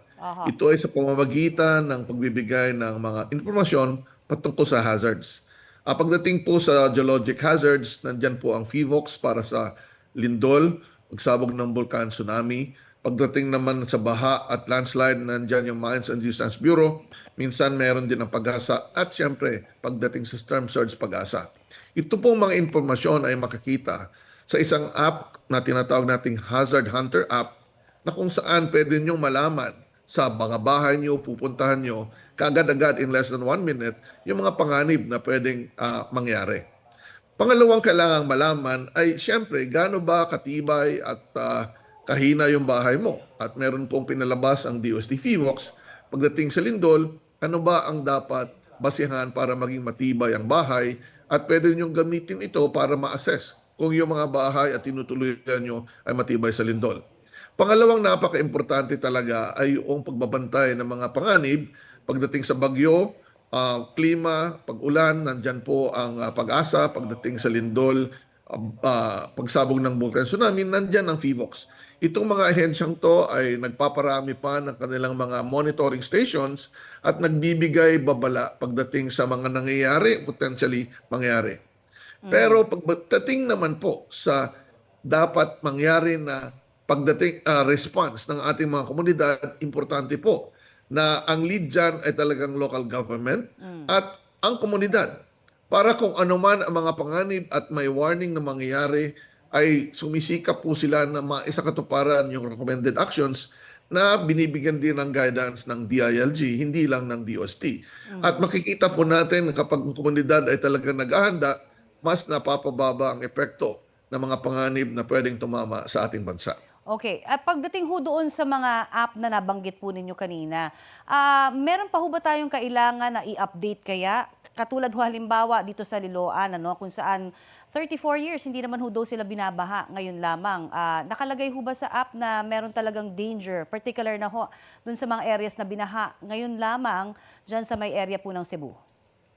Ito ay sa pamamagitan ng pagbibigay ng mga informasyon patungkol sa hazards. Pagdating po sa geologic hazards, nandyan po ang FIVOX para sa lindol, pagsabog ng bulkan, tsunami. Pagdating naman sa baha at landslide, nandyan yung Mines and Geoscience Bureau. Minsan meron din ang Pag-asa at syempre, pagdating sa storm surge, Pag-asa. Ito pong mga informasyon ay makikita sa isang app na tinatawag nating Hazard Hunter app na kung saan pwede nyong malaman sa mga bahay nyo, pupuntahan nyo, kaagad-agad in less than 1 minute, yung mga panganib na pwedeng mangyari. Pangalawang kailangang malaman ay siyempre gaano ba katibay at kahina yung bahay mo. At meron pong pinalabas ang DOST FIVOX. Pagdating sa lindol, ano ba ang dapat basihan para maging matibay ang bahay at pwede niyong gamitin ito para ma-assess kung yung mga bahay at tinutuluyan nyo ay matibay sa lindol. Pangalawang napaka-importante talaga ay yung pagbabantay ng mga panganib pagdating sa bagyo, klima, pag-ulan, nandyan po ang Pag-asa, pagdating sa lindol, pagsabog ng bulkan, tsunami, nandyan ang FIVOX. Itong mga ahensyang to ay nagpaparami pa ng kanilang mga monitoring stations at nagbibigay babala pagdating sa mga nangyayari, potentially mangyari. Pero pagdating naman po sa dapat mangyari na pagdating response ng ating mga komunidad, importante po na ang lead dyan ay talagang local government at ang komunidad. Para kung ano man ang mga panganib at may warning na mangyayari, ay sumisikap po sila na maisakatuparan yung recommended actions na binibigyan din ng guidance ng DILG, hindi lang ng DOST. At makikita po natin na kapag ang komunidad ay talagang naghahanda, mas napapababa ang epekto ng mga panganib na pwedeng tumama sa ating bansa. Okay. At pagdating ho doon sa mga app na nabanggit po ninyo kanina, meron pa ho ba tayong kailangan na i-update kaya? Katulad ho halimbawa dito sa Liloan, kung saan 34 years, hindi naman ho daw sila binabaha ngayon lamang. Nakalagay ho ba sa app na meron talagang danger, particular na ho doon sa mga areas na binaha ngayon lamang dyan sa may area po ng Cebu?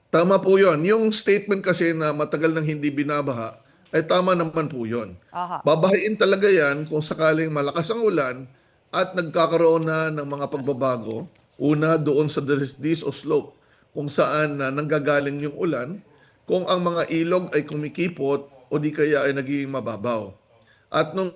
Tama po yun. Yung statement kasi na matagal nang hindi binabaha, ay tama naman po yun. Babahain talaga yan kung sakaling malakas ang ulan at nagkakaroon na ng mga pagbabago. Una, doon sa desdis o slope kung saan nanggagaling yung ulan, kung ang mga ilog ay kumikipot o di kaya ay nagiging mababaw. At nung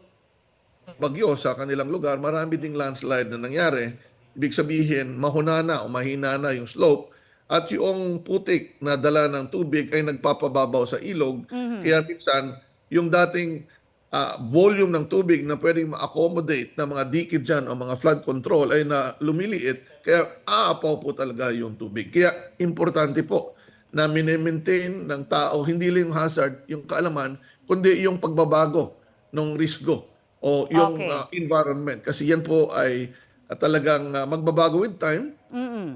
bagyo sa kanilang lugar, marami ding landslide na nangyari. Ibig sabihin, mahina na o mahina na yung slope at yung putik na dala ng tubig ay nagpapababaw sa ilog. Kaya minsan, yung dating volume ng tubig na pwedeng ma-accommodate ng mga dikit dyan o mga flood control ay na lumiliit. Kaya aapaw po talaga yung tubig. Kaya importante po na mini-maintain ng tao, hindi lang yung hazard, yung kaalaman, kundi yung pagbabago ng risgo o yung environment. Kasi yan po ay talagang magbabago with time.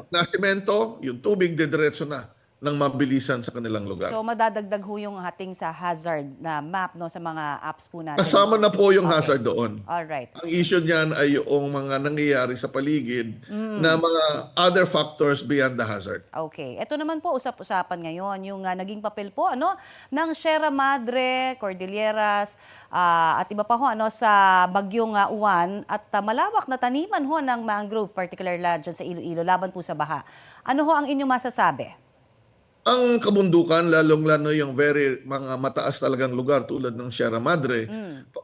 Na semento, yung tubig didiretso na ng mabilisan sa kanilang lugar. So madadagdag ho yung ating sa hazard na map no sa mga apps po natin. Kasama na po yung hazard doon. Alright. Ang issue niyan ay yung mga nangyayari sa paligid na mga other factors beyond the hazard. Okay. Ito naman po usap-usapan ngayon yung naging papel po ng Sierra Madre, Cordilleras at iba pa ho sa bagyong Uwan at malawak na taniman ho ng mangrove particular land dyan sa Iloilo laban po sa baha. Ano ho ang inyong masasabi? Ang kabundukan, lalong-lalo yung mga mataas talagang lugar tulad ng Sierra Madre,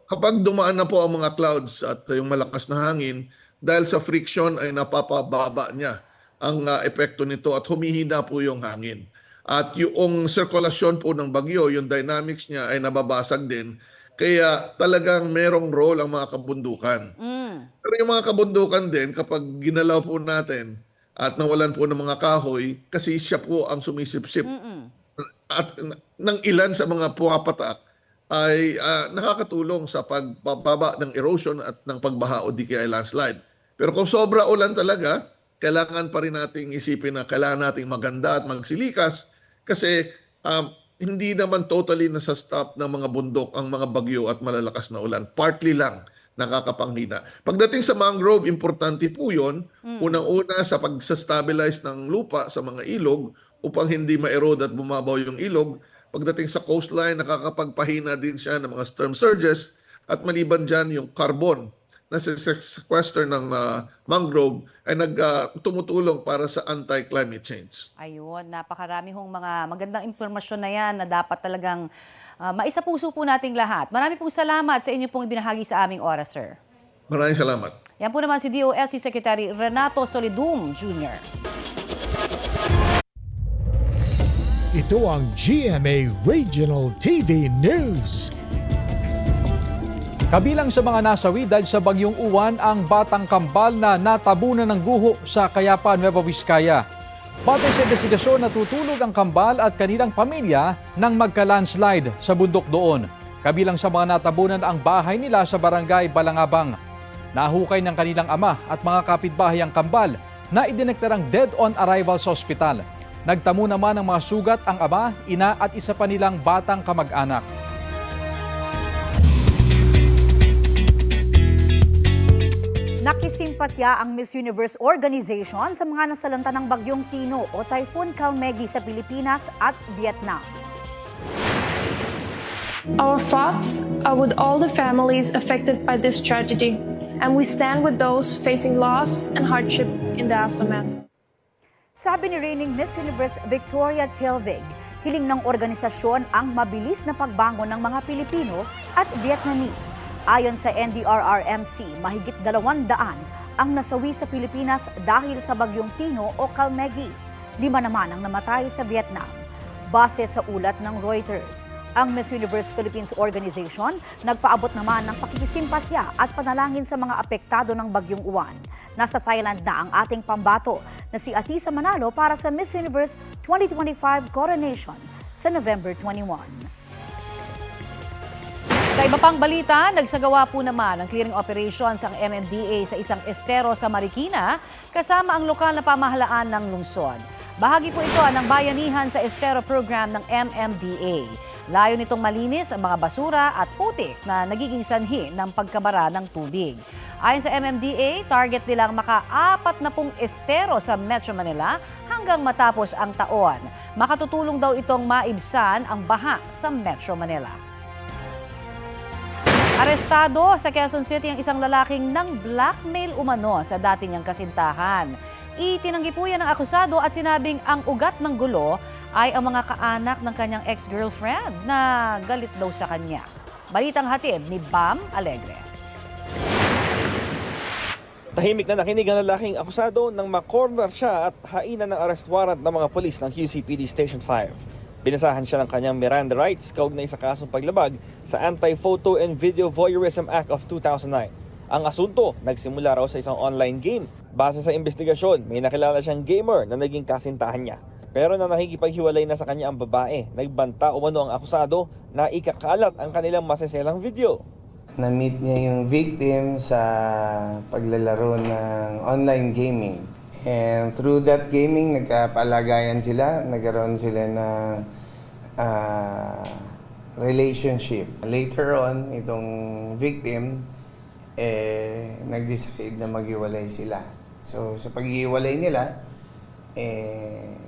kapag dumaan na po ang mga clouds at yung malakas na hangin, dahil sa friction ay napapababa niya ang epekto nito at humihina po yung hangin. At yung sirkulasyon po ng bagyo, yung dynamics niya ay nababasag din. Kaya talagang merong role ang mga kabundukan. Pero yung mga kabundukan din, kapag ginalaw po natin, at nawalan po ng mga kahoy kasi siya po ang sumisipsip. At ng ilan sa mga pumapatak ay nakakatulong sa pagbaba ng erosion at ng pagbaha o di kaya landslide. Pero kung sobra ulan talaga, kailangan pa rin nating isipin na kailangan nating maganda at magsilikas kasi hindi naman totally nasa-stop ng mga bundok ang mga bagyo at malalakas na ulan. Partly lang nakakapanghina. Pagdating sa mangrove, importante po yun. Unang-una sa pag-stabilize ng lupa sa mga ilog upang hindi ma-erode at bumabaw yung ilog. Pagdating sa coastline, nakakapagpahina din siya ng mga storm surges. At maliban dyan, yung carbon na sequester ng mangrove ay tumutulong para sa anti-climate change. Ayun, napakarami hong mga magandang impormasyon na yan na dapat talagang maisapuso po nating lahat. Marami pong salamat sa inyo pong ibinahagi sa aming oras, sir. Maraming salamat. Yan po naman si DOST Secretary Renato Solidum Jr. Ito ang GMA Regional TV News. Kabilang sa mga nasawi dahil sa bagyong Uwan ang batang kambal na natabunan ng guho sa Cayapa, Nueva Vizcaya. Batay sa investigasyon, natutulog ang kambal at kanilang pamilya nang magka-landslide sa bundok doon. Kabilang sa mga natabunan ang bahay nila sa barangay Balangabang. Nahukay ng kanilang ama at mga kapitbahay ang kambal na idineklarang dead on arrival sa ospital. Nagtamo naman ng mga sugat ang ama, ina at isa pa nilang batang kamag-anak. Nakisimpatya ang Miss Universe Organization sa mga nasalanta ng Bagyong Tino o Typhoon Kalmegi sa Pilipinas at Vietnam. Our thoughts are with all the families affected by this tragedy, and we stand with those facing loss and hardship in the aftermath. Sabi ni reigning Miss Universe Victoria Tilvig, hiling ng organisasyon ang mabilis na pagbangon ng mga Pilipino at Vietnamese. Ayon sa NDRRMC, mahigit 200 ang nasawi sa Pilipinas dahil sa Bagyong Tino o Kalmegi. 5 naman ang namatay sa Vietnam. Base sa ulat ng Reuters, ang Miss Universe Philippines Organization nagpaabot naman ng pakikisimpatya at panalangin sa mga apektado ng Bagyong Uwan. Nasa Thailand na ang ating pambato na si Atisa Manalo para sa Miss Universe 2025 Coronation sa November 21. Sa iba pang balita, nagsagawa po naman ng clearing operations ang MMDA sa isang estero sa Marikina kasama ang lokal na pamahalaan ng lungsod. Bahagi po ito ng bayanihan sa estero program ng MMDA. Layo nitong malinis ang mga basura at putik na nagiging sanhi ng pagkabara ng tubig. Ayon sa MMDA, target nilang maka-40 estero sa Metro Manila hanggang matapos ang taon. Makatutulong daw itong maibsan ang baha sa Metro Manila. Arestado sa Quezon City ang isang lalaking nang blackmail umano sa dati niyang kasintahan. Itinanggi po yan ng akusado at sinabing ang ugat ng gulo ay ang mga kaanak ng kanyang ex-girlfriend na galit daw sa kanya. Balitang hatid ni Bam Alegre. Tahimik na nakinig ang lalaking akusado nang makorner siya at hainan ng arrest warrant ng mga polis ng QCPD Station 5. Binasahan siya ng kanyang Miranda rights kaugnay sa kasong paglabag sa Anti-Photo and Video Voyeurism Act of 2009. Ang asunto, nagsimula raw sa isang online game. Base sa investigasyon, may nakilala siyang gamer na naging kasintahan niya. Pero nang nakikipaghiwalay na sa kanya ang babae, nagbanta umano ang akusado na ikakalat ang kanilang maseselang video. Na-meet niya yung victim sa paglalaro ng online gaming. And through that gaming, nagkapalagayan sila, nagkaroon sila ng relationship. Later on, itong victim, nag-decide na maghiwalay sila. So sa paghiwalay nila,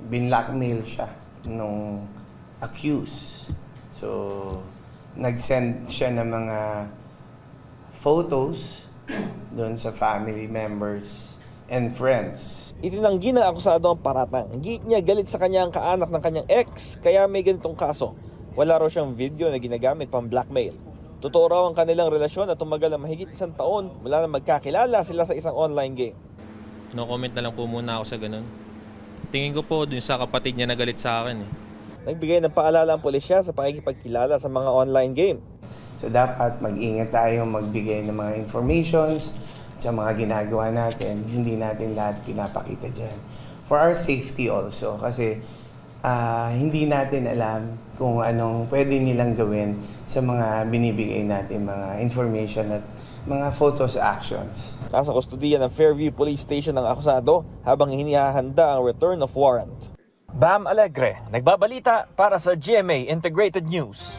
binlockmail siya nung accused. So nag-send siya ng mga photos doon sa family members and friends. Itinanggi ng akusado ang paratang. Giit niya galit sa kanya ang kaanak ng kanyang ex, kaya may ganitong kaso. Wala raw siyang video na ginagamit pang blackmail. Totoo raw ang kanilang relasyon at tumagal na mahigit 1 taon mula na magkakilala sila sa isang online game. No comment na lang po muna ako sa ganun. Tingin ko po dun sa kapatid niya na galit sa akin. Nagbigay ng paalala ang pulisya sa pakikipagkilala sa mga online game. So dapat mag-ingat tayo magbigay ng mga informations sa mga ginagawa natin. Hindi natin lahat pinapakita dyan. For our safety also. Kasi hindi natin alam kung anong pwede nilang gawin sa mga binibigay natin mga information at mga photos actions. Nasa kustudiya ng Fairview Police Station ang akusado habang hinihahanda ang return of warrant. Bam Alegre, nagbabalita para sa GMA Integrated News.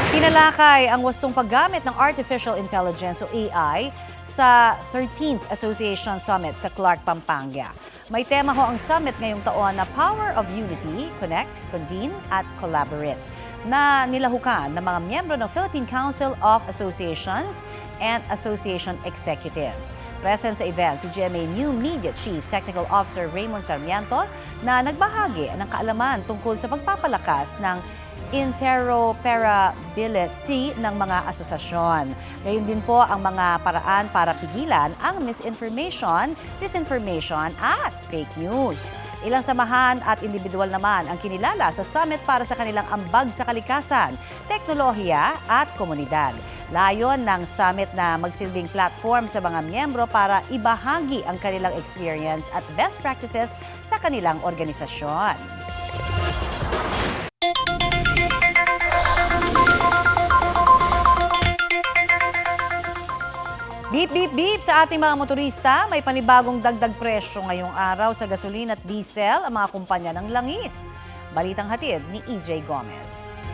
Tinalakay ang wastong paggamit ng Artificial Intelligence o AI sa 13th Association Summit sa Clark, Pampanga. May tema ho ang summit ngayong taon na Power of Unity, Connect, Convene at Collaborate, na nilahukan ng mga miyembro ng Philippine Council of Associations and Association Executives. Present sa event si GMA New Media Chief Technical Officer Raymond Sarmiento na nagbahagi ng kaalaman tungkol sa pagpapalakas ng interoperability ng mga asosasyon. Gayon din po ang mga paraan para pigilan ang misinformation, disinformation at fake news. Ilang samahan at individual naman ang kinilala sa summit para sa kanilang ambag sa kalikasan, teknolohiya at komunidad. Layon ng summit na magsilbing platform sa mga miyembro para ibahagi ang kanilang experience at best practices sa kanilang organisasyon. Beep, beep, beep sa ating mga motorista. May panibagong dagdag presyo ngayong araw sa gasolina at diesel ang mga kumpanya ng langis. Balitang hatid ni EJ Gomez.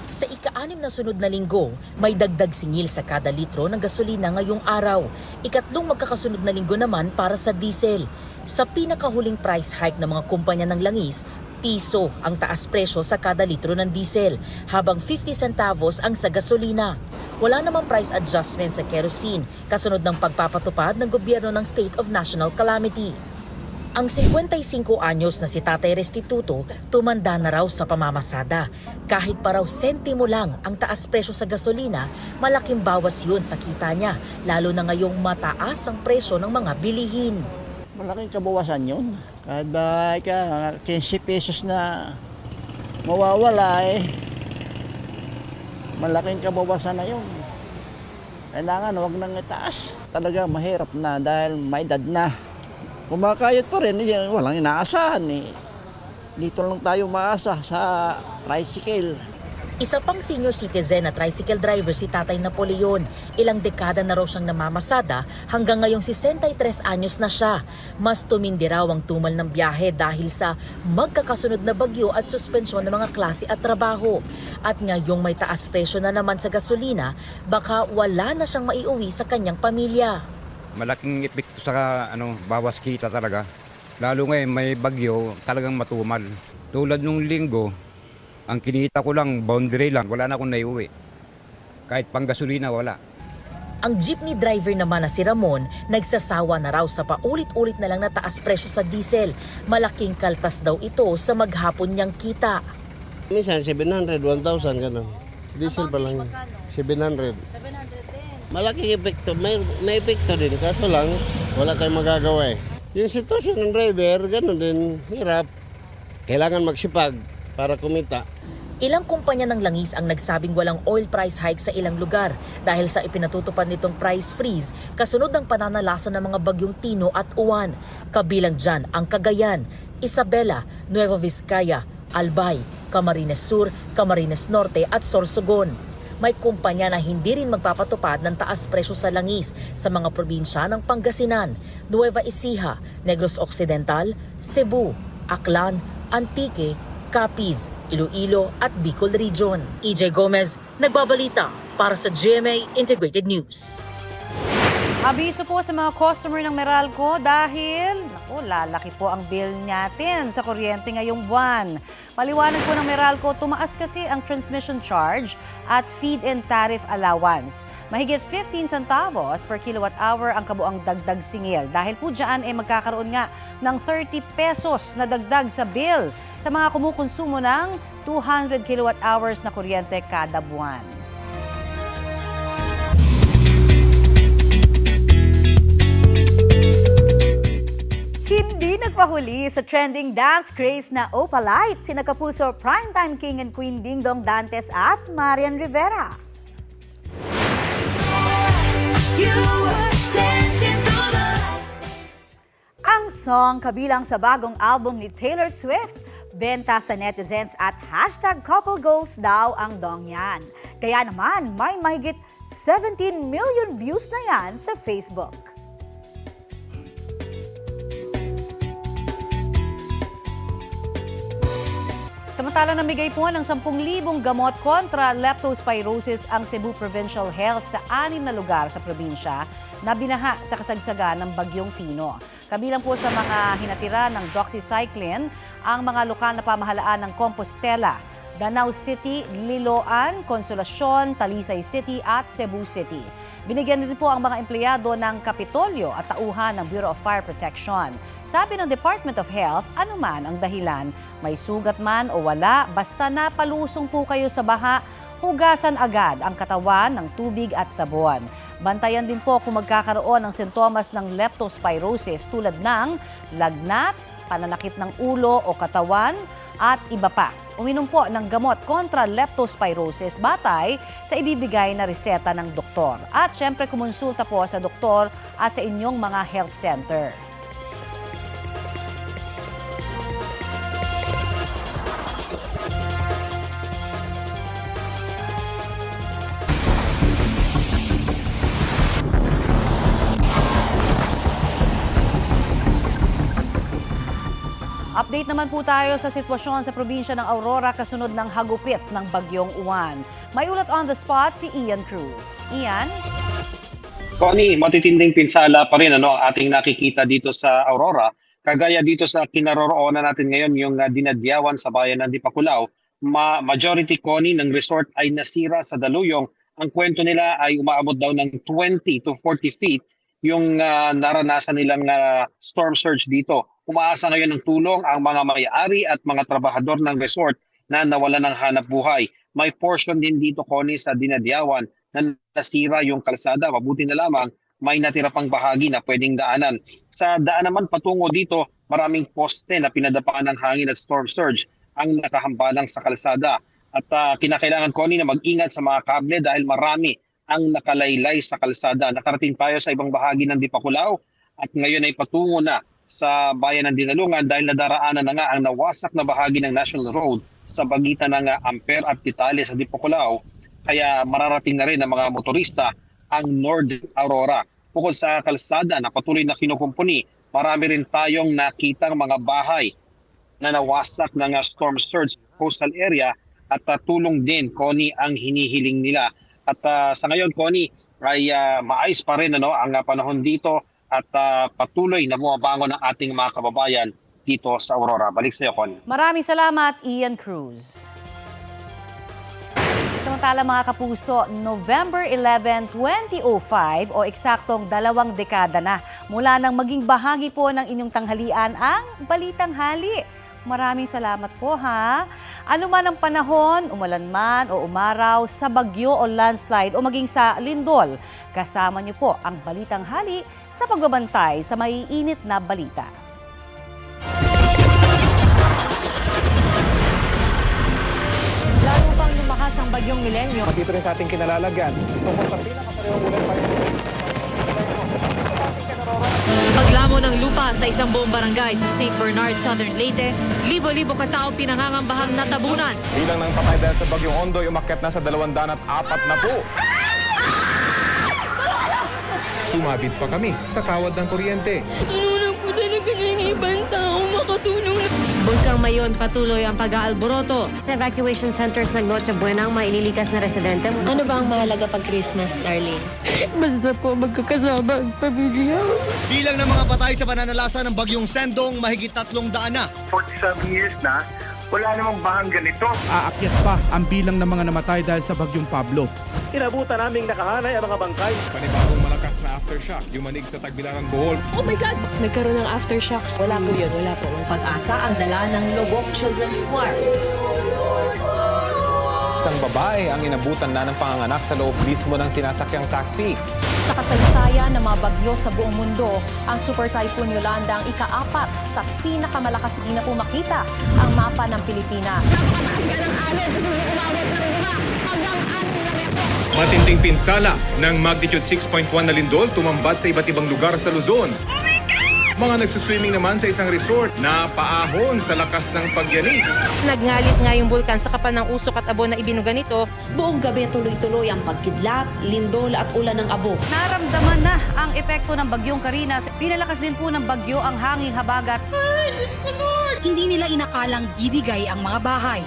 Sa ika-6 na sunod na linggo, may dagdag singil sa kada litro ng gasolina ngayong araw. Ikatlong magkakasunod na linggo naman para sa diesel. Sa pinakahuling price hike ng mga kumpanya ng langis, piso ang taas presyo sa kada litro ng diesel, habang 50 centavos ang sa gasolina. Wala namang price adjustment sa kerosene, kasunod ng pagpapatupad ng gobyerno ng State of National Calamity. Ang 55 anyos na si Tatay Restituto, tumanda na raw sa pamamasada. Kahit pa raw sentimo lang ang taas presyo sa gasolina, malaking bawas yun sa kita niya, lalo na ngayong mataas ang presyo ng mga bilihin. Malaking kabawasan yun. Kada 15 pesos na mawawala malaking kabawasan na yun. Kailangan huwag nang itaas. Talaga mahirap na dahil may edad na. Kumakayot pa rin, walang inaasahan. Dito lang tayo maasa sa tricycle. Isa pang senior citizen na tricycle driver si Tatay Napoleon. Ilang dekada na raw siyang namamasada, hanggang ngayong 63 anyos na siya. Mas tumindi raw ang tumal ng biyahe dahil sa magkakasunod na bagyo at suspensyon ng mga klase at trabaho. At ngayong may taas presyo na naman sa gasolina, baka wala na siyang maiuwi sa kanyang pamilya. Malaking epekto sa bawas kita talaga. Lalo ngayon may bagyo, talagang matumal. Tulad nung linggo, ang kinita ko lang, boundary lang, wala na akong naiuwi. Kahit pang gasolina, wala. Ang jeepney driver naman na si Ramon, nagsasawa na raw sa paulit-ulit na lang na taas presyo sa diesel. Malaking kaltas daw ito sa maghapon niyang kita. Minsan 700, 1,000 ganun. Diesel pa lang yun. 700. 700 din. malaking epekto. May epekto din. Kaso lang, wala tayong magagawa eh. Yung sitwasyon ng driver, ganun din, hirap. Kailangan magsipag para kumita. Ilang kumpanya ng langis ang nagsabing walang oil price hike sa ilang lugar dahil sa ipinatutupad nitong price freeze kasunod ng pananalasa ng mga bagyong Tino at Uwan. Kabilang dyan ang Cagayan, Isabela, Nueva Vizcaya, Albay, Camarines Sur, Camarines Norte at Sorsogon. May kumpanya na hindi rin magpapatupad ng taas presyo sa langis sa mga probinsya ng Pangasinan, Nueva Ecija, Negros Occidental, Cebu, Aklan, Antique, Capiz, Iloilo at Bicol Region. EJ Gomez, nagbabalita para sa GMA Integrated News. Abiso po sa mga customer ng Meralco dahil lalaki po ang bill natin sa kuryente ngayong buwan. Paliwanag po ng Meralco, tumaas kasi ang transmission charge at feed-in tariff allowance. Mahigit 15 centavos per kilowatt hour ang kabuang dagdag singil. Dahil po dyan magkakaroon nga ng 30 pesos na dagdag sa bill sa mga kumukonsumo ng 200 kilowatt hours na kuryente kada buwan. Hindi nagpahuli sa trending dance craze na Opalite, sina Kapuso Primetime King and Queen Dingdong Dantes at Marian Rivera. Ang song kabilang sa bagong album ni Taylor Swift, benta sa netizens at #couple goals daw ang dong yan. Kaya naman may mahigit 17 million views na yan sa Facebook. Samantala namigay po ng 10,000 gamot kontra leptospirosis ang Cebu Provincial Health sa 6 na lugar sa probinsya na binaha sa kasagsagan ng Bagyong Tino. Kabilang po sa mga hinatira ng doxycycline ang mga lokal na pamahalaan ng Compostela, Danao City, Liloan, Consolacion, Talisay City at Cebu City. Binigyan din po ang mga empleyado ng Kapitolyo at tauhan ng Bureau of Fire Protection. Sabi ng Department of Health, anuman ang dahilan, may sugat man o wala, basta napalusong po kayo sa baha, hugasan agad ang katawan ng tubig at sabon. Bantayan din po kung magkakaroon ng sintomas ng leptospirosis tulad ng lagnat, pananakit ng ulo o katawan at iba pa. Uminom po ng gamot kontra leptospirosis batay sa ibibigay na reseta ng doktor. At syempre kumonsulta po sa doktor at sa inyong mga health center. Update naman po tayo sa sitwasyon sa probinsya ng Aurora kasunod ng hagupit ng Bagyong Uwan. May ulat on the spot si Ian Cruz. Ian? Connie, matitinding pinsala pa rin ang ating nakikita dito sa Aurora. Kagaya dito sa kinaroroonan natin ngayon, yung Dinadyawan sa bayan ng Dipakulaw. Majority, Connie, ng resort ay nasira sa daluyong. Ang kwento nila ay umaabot daw ng 20 to 40 feet yung naranasan nilang storm surge dito. Umaasa ngayon ng tulong ang mga may-ari at mga trabahador ng resort na nawalan ng hanap buhay. May portion din dito, Connie, sa Dinadyawan na nasira yung kalsada. Mabuti na lamang may natira pang bahagi na pwedeng daanan. Sa daan naman patungo dito, maraming poste na pinadapaan ng hangin at storm surge ang nakahambalang sa kalsada. At kinakailangan, Connie, na mag-ingat sa mga kable dahil marami ang nakalaylay sa kalsada. Nakarating tayo sa ibang bahagi ng Dipakulaw at ngayon ay patungo na sa bayan ng Dinalungan dahil nadaraanan na nga ang nawasak na bahagi ng National Road sa pagitan ng Ampere at Titali sa Dipakulaw. Kaya mararating na rin ng mga motorista ang Northern Aurora. Bukod sa kalsada na patuloy na kinukumpuni, marami rin tayong nakitang mga bahay na nawasak ng storm surge coastal area at tulong din, Connie, ang hinihiling nila. At sa ngayon, Connie, ay maayos pa rin ang panahon dito at patuloy na bumabangon ang ating mga kababayan dito sa Aurora. Balik sa iyo, Connie. Maraming salamat, Ian Cruz. Samantala mga kapuso, November 11, 2005 o eksaktong 2 dekada na mula nang maging bahagi po ng inyong tanghalian ang Balitang Hali. Maraming salamat po ha. Ano man ang panahon, umulan man o umaraw, sa bagyo o landslide o maging sa lindol, kasama niyo po ang Balitang Hali sa pagbabantay sa maiinit na balita. Lalo pang lumakas ang bagyong Milenyo. Dito rin sa ating kinalalagyan. Tungkol sa pinakakarewang ulan pa rin. Paglamo ng lupa sa isang buong barangay sa St. Bernard, Southern Leyte, libo-libo katao pinangangambahang natabunan. Bilang ng patay dahil sa bagyong Ondoy, umakyat na sa 204 na po. Sumabit pa kami sa kawad ng kuryente. Tulungan po talaga ng ibang tao makatulong na. Bulkang Mayon, patuloy ang pag-aalboroto. Sa evacuation centers ng Noche Buena ang maililikas na residente. Ano ba ang mahalaga pag Christmas, Darlene? Basta po magkakasama ang pamilya. Bilang ng mga patay sa pananalasa ng bagyong Sendong, mahigit 300 na. 47 years na, wala namang bahang ganito. Aakyat pa ang bilang ng mga namatay dahil sa bagyong Pablo. Inabutan naming nakahanay ang mga bangkay. Panibagong malakas na aftershock, yumanig sa Tagbilaran, Bohol. Oh my God! Nagkaroon ng aftershocks. Wala po yun, wala po. Pag-asa ang dala ng Lobok Children's Choir. Isang babae ang inabutan na ng panganganak sa loob mismo ng sinasakyang taxi. Sa kasaysayan ng mga bagyo sa buong mundo, ang Super Typhoon Yolanda ang ika-4 sa pinakamalakas din na pumakita ang mapa ng Pilipinas. Matinding pinsala ng magnitude 6.1 na lindol tumambad sa iba't ibang lugar sa Luzon. Mga nagsuswimming naman sa isang resort na paahon sa lakas ng pagyanig. Nagngalit nga yung bulkan sa kapal ng usok at abo na ibinuga nito. Buong gabi tuloy-tuloy ang pagkidlat, lindol at ulan ng abo. Naramdaman na ang epekto ng bagyong Karina. Pinalakas din po ng bagyo ang hanging habagat. Ay, Diyos ko, Lord! Hindi nila inakalang bibigay ang mga bahay.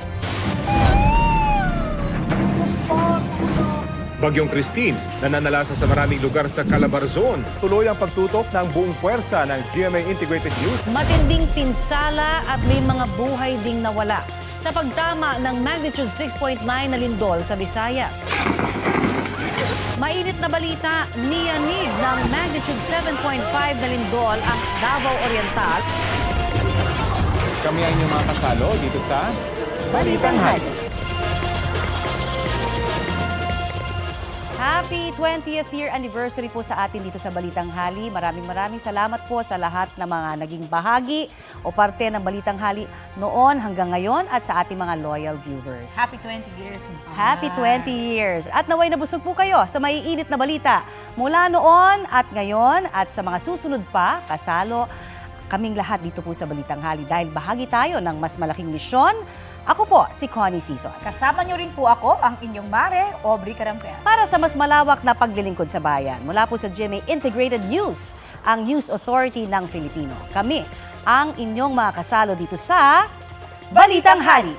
Bagyong Christine, nananalasa sa maraming lugar sa Calabarzon. Tuloy ang pagtutok ng buong puwersa ng GMA Integrated News. Matinding pinsala at may mga buhay ding nawala sa pagtama ng magnitude 6.9 na lindol sa Visayas. Mainit na balita, niyanig ng magnitude 7.5 na lindol ang Davao Oriental. Kami ang inyong mga kasalo dito sa Balitang Hali. Happy 20th year anniversary po sa atin dito sa Balitang Hali. Maraming salamat po sa lahat ng mga naging bahagi o parte ng Balitang Hali noon hanggang ngayon at sa ating mga loyal viewers. Happy 20 years. Happy 20 years. At naway nabusog po kayo sa maiinit na balita mula noon at ngayon at sa mga susunod pa, kasalo kaming lahat dito po sa Balitang Hali dahil bahagi tayo ng mas malaking misyon. Ako po, si Connie Sison. Kasama niyo rin po ako, ang inyong mare, Aubrey Carampel. Para sa mas malawak na paglilingkod sa bayan, mula po sa GMA Integrated News, ang News Authority ng Filipino. Kami ang inyong mga kasalo dito sa Balitang Hali.